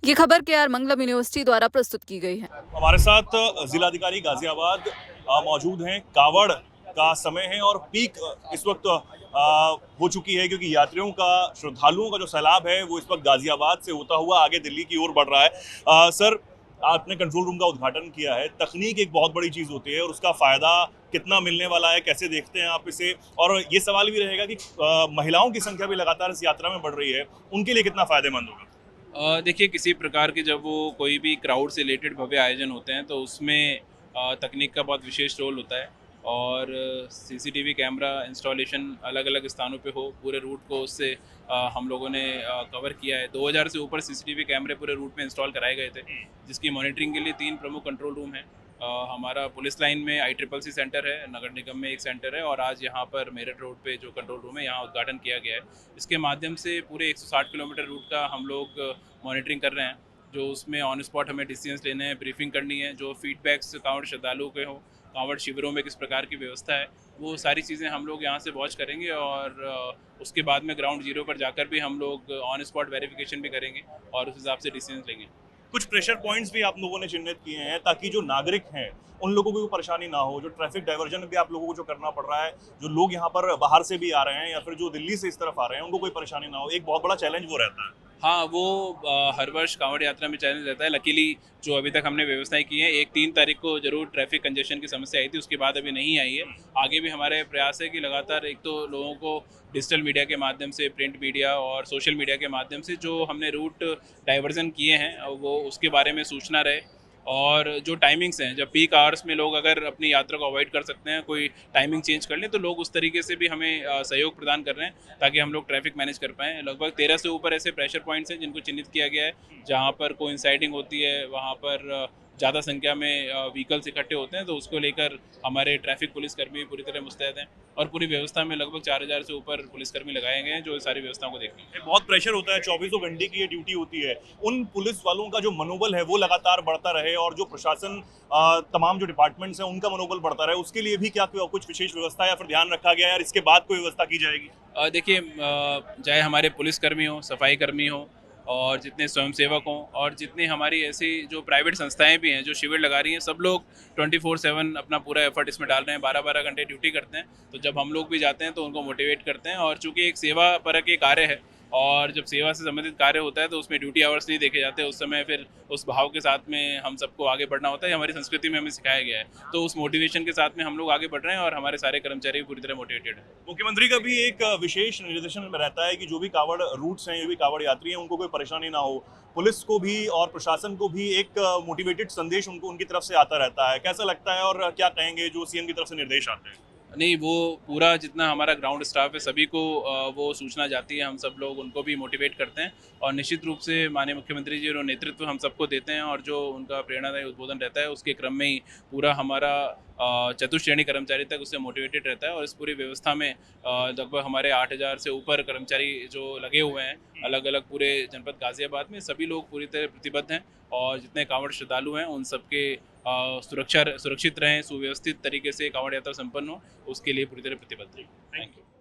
ये खबर KR मंगलम university द्वारा प्रस्तुत की गई है। हमारे साथ जिलाधिकारी गाजियाबाद मौजूद हैं। कावड़ का समय है और पीक इस वक्त हो चुकी है, क्योंकि यात्रियों का, श्रद्धालुओं का जो सैलाब है वो इस वक्त गाजियाबाद से होता हुआ आगे दिल्ली की ओर बढ़ रहा है। सर, आपने कंट्रोल रूम का उद्घाटन किया है। तकनीक एक बहुत बड़ी चीज़ होती है और उसका फ़ायदा कितना मिलने वाला है, कैसे देखते हैं आप इसे? और ये सवाल भी रहेगा कि महिलाओं की संख्या भी लगातार इस यात्रा में बढ़ रही है, उनके लिए कितना फ़ायदेमंद होगा? देखिए, किसी प्रकार के जब वो कोई भी क्राउड से रिलेटेड भव्य आयोजन होते हैं तो उसमें तकनीक का बहुत विशेष रोल होता है। और सीसीटीवी कैमरा इंस्टॉलेशन अलग अलग स्थानों पे हो, पूरे रूट को उससे हम लोगों ने कवर किया है। 2000 से ऊपर सीसीटीवी कैमरे पूरे रूट में इंस्टॉल कराए गए थे, जिसकी मॉनिटरिंग के लिए 3 प्रमुख कंट्रोल रूम हैं। हमारा पुलिस लाइन में ICCC सेंटर है, नगर निगम में एक सेंटर है, और आज यहाँ पर मेरठ रोड पे जो कंट्रोल रूम है यहाँ उद्घाटन किया गया है। इसके माध्यम से पूरे 160 किलोमीटर रूट का हम लोग मॉनिटरिंग कर रहे हैं, जो उसमें ऑन स्पॉट हमें डिसीजंस लेने हैं, ब्रीफिंग करनी है, जो फीडबैक्स कांवड़ श्रद्धालुओं के हो, कांवड़ शिविरों में किस प्रकार की व्यवस्था है, वो सारी चीज़ें हम लोग यहाँ से वॉच करेंगे। और उसके बाद में ग्राउंड जीरो पर जाकर भी हम लोग ऑन स्पॉट वेरिफिकेशन भी करेंगे और उस हिसाब से डिसीजंस लेंगे। कुछ प्रेशर पॉइंट्स भी आप लोगों ने चिन्हित किए हैं ताकि जो नागरिक हैं उन लोगों को कोई परेशानी ना हो। जो ट्रैफिक डाइवर्जन भी आप लोगों को जो करना पड़ रहा है, जो लोग यहाँ पर बाहर से भी आ रहे हैं या फिर जो दिल्ली से इस तरफ आ रहे हैं, उनको कोई परेशानी ना हो, एक बहुत बड़ा चैलेंज वो रहता है। हाँ, वो हर वर्ष कांवड़ यात्रा में चैलेंज रहता है। लकीली जो अभी तक हमने व्यवस्थाएं की हैं, एक 3 तारीख को जरूर ट्रैफिक कंजेशन की समस्या आई थी, उसके बाद अभी नहीं आई है। आगे भी हमारे प्रयास है कि लगातार एक तो लोगों को डिजिटल मीडिया के माध्यम से, प्रिंट मीडिया और सोशल मीडिया के माध्यम से जो हमने रूट डाइवर्जन किए हैं वो उसके बारे में सूचना रहे। और जो टाइमिंग्स हैं, जब पीक आवर्स में लोग अगर अपनी यात्रा को अवॉइड कर सकते हैं, कोई टाइमिंग चेंज कर लें, तो लोग उस तरीके से भी हमें सहयोग प्रदान कर रहे हैं ताकि हम लोग ट्रैफिक मैनेज कर पाएँ। लगभग 13 से ऊपर ऐसे प्रेशर पॉइंट्स हैं जिनको चिन्हित किया गया है, जहाँ पर कोइंसाइडिंग होती है, वहाँ पर ज़्यादा संख्या में व्हीकल्स इकट्ठे होते हैं, तो उसको लेकर हमारे ट्रैफिक पुलिसकर्मी पूरी तरह मुस्तैद हैं। और पूरी व्यवस्था में लगभग 4000 से ऊपर पुलिसकर्मी लगाए गए हैं जो सारी व्यवस्थाओं को देखेंगे। बहुत प्रेशर होता है, 24 घंटे की ये ड्यूटी होती है। उन पुलिस वालों का जो मनोबल है वो लगातार बढ़ता रहे और जो प्रशासन, तमाम जो डिपार्टमेंट्स हैं उनका मनोबल बढ़ता रहे, उसके लिए भी क्या कुछ विशेष व्यवस्था या फिर ध्यान रखा गया है और इसके बाद कोई व्यवस्था की जाएगी? देखिए, चाहे हमारे पुलिसकर्मी हों, सफाई कर्मी हों, और जितने स्वयंसेवक हों, और जितने हमारी ऐसी जो प्राइवेट संस्थाएं भी हैं जो शिविर लगा रही हैं, सब लोग 24/7 अपना पूरा एफर्ट इसमें डाल रहे हैं, 12-12 घंटे ड्यूटी करते हैं। तो जब हम लोग भी जाते हैं तो उनको मोटिवेट करते हैं, और चूंकि एक सेवा परक ये कार्य है और जब सेवा से संबंधित कार्य होता है तो उसमें ड्यूटी आवर्स नहीं देखे जाते। उस समय फिर उस भाव के साथ में हम सबको आगे बढ़ना होता है, हमारी संस्कृति में हमें सिखाया गया है। तो उस मोटिवेशन के साथ में हम लोग आगे बढ़ रहे हैं और हमारे सारे कर्मचारी पूरी तरह मोटिवेटेड हैं। मुख्यमंत्री का भी एक विशेष निर्देशन में रहता है कि जो भी कावड़ रूट्स हैं, जो भी कावड़ यात्री हैं, उनको कोई परेशानी ना हो। पुलिस को भी और प्रशासन को भी एक मोटिवेटेड संदेश उनको उनकी तरफ से आता रहता है। कैसा लगता है और क्या कहेंगे जो सीएम की तरफ से निर्देश आते हैं? नहीं, वो पूरा जितना हमारा ग्राउंड स्टाफ है सभी को वो सूचना जाती है, हम सब लोग उनको भी मोटिवेट करते हैं। और निश्चित रूप से माननीय मुख्यमंत्री जी और नेतृत्व हम सबको देते हैं, और जो उनका प्रेरणादायी उद्बोधन रहता है उसके क्रम में ही पूरा हमारा चतुश्रेणी कर्मचारी तक उससे मोटिवेटेड रहता है। और इस पूरी व्यवस्था में लगभग हमारे 8000 से ऊपर कर्मचारी जो लगे हुए हैं अलग अलग पूरे जनपद गाजियाबाद में, सभी लोग पूरी तरह प्रतिबद्ध हैं। और जितने कांवड़ श्रद्धालु हैं उन सबके सुरक्षित रहें, सुव्यवस्थित तरीके से कांवड़ यात्रा संपन्न हो, उसके लिए पूरी तरह प्रतिबद्ध हैं। Thank you.